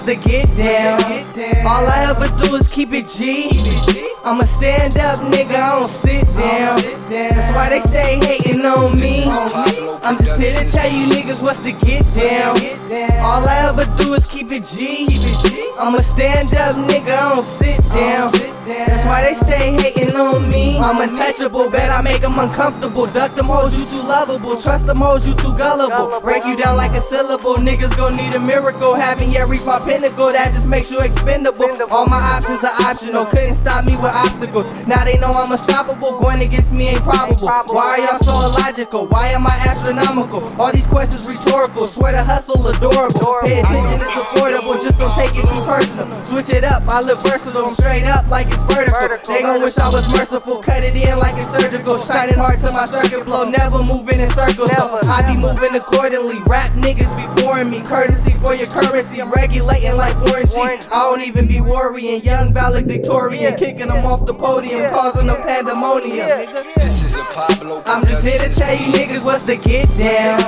to get down. All I ever do is keep it G. I'm a stand up nigga, I don't sit down. That's why they stay hating on me. I'm just here to tell you niggas what's to get down. All I ever do is keep it G. I'm a stand up nigga, I don't sit down. That's why they stay hating on me. I'm untouchable, bet I make them uncomfortable. Duck them hoes, you too lovable. Trust them hoes, you too gullible. Break you down like a syllable. Niggas gon' need a miracle. Haven't yet reached my pinnacle, that just makes you expendable. All my options are optional, couldn't stop me with obstacles. Now they know I'm unstoppable, going against me ain't probable. Why are y'all so illogical? Why am I astronomical? All these questions rhetorical, swear to hustle adorable. Pay attention, it's affordable, just don't take it too personal. Switch it up, I live versatile, I'm straight up like it's vertical. They gon' wish I was merciful, cut it in like it's surgical. Shining hard till my circuit blow, never moving in circles. So I be moving accordingly, rap niggas be boring me. Courtesy for your currency, regulating like warranty. I don't even be worrying, young valedictorian, kicking them off the podium, causing them pandemonium. I'm just here to tell you niggas what's to get down.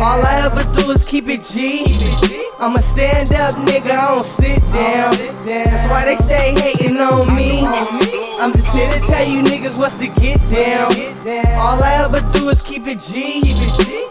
All I ever do is keep it G. I'm a stand up nigga, I don't sit down. That's why they stay hating on me. I'm just here to tell you niggas what's to get down. All I ever do is keep it G.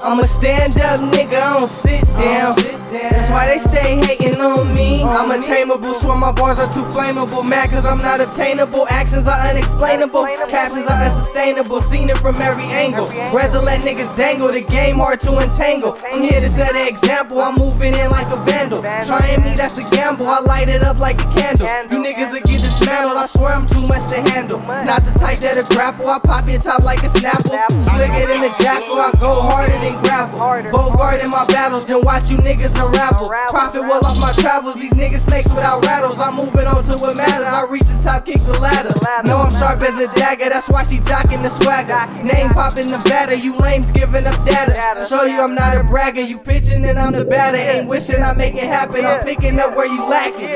I'm a stand up nigga, I don't sit down. That's why they stay hating on me. I'm untamable, swear my bars are too flammable. Mad cause I'm not obtainable, actions are unexplainable, captions are unsustainable. Seen it from every angle, rather let niggas dangle. The game hard to entangle. I'm here to set an example, I'm moving in like a vandal. Trying me, that's a gamble, I light it up like a candle. You niggas will get dismantled, I swear I'm too much to handle. Not the type that'll grapple, I pop your top like a snapple. Slicker than a jackal, I go harder than grapple. Bogart in my battles, then watch you niggas unravel. Profit well off my travels, these niggas snakes without rattles. I'm moving on to what matters, I reach the top, kick the ladder. Know I'm sharp as a dagger, that's why she jocking the swagger. Name poppin' Nevada, you lames giving up data. Show you I'm not a bragger, you pitching and I'm the batter. Ain't wishing I make it happen, I'm picking up where you lacking.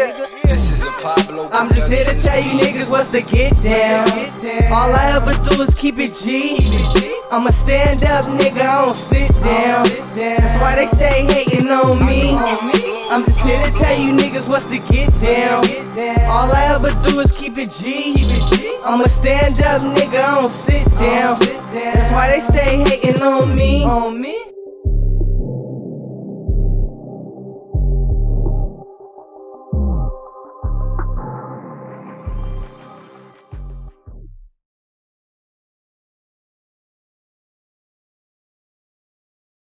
I'm just here to tell you niggas what's to get down. All I ever do is keep it G. I'm a stand up nigga, I don't sit down. That's why they stay hating on me. I'm just here to tell you niggas what's to get down. All I ever do is keep it G. I'm a stand up nigga, I don't sit down. That's why they stay hating on me.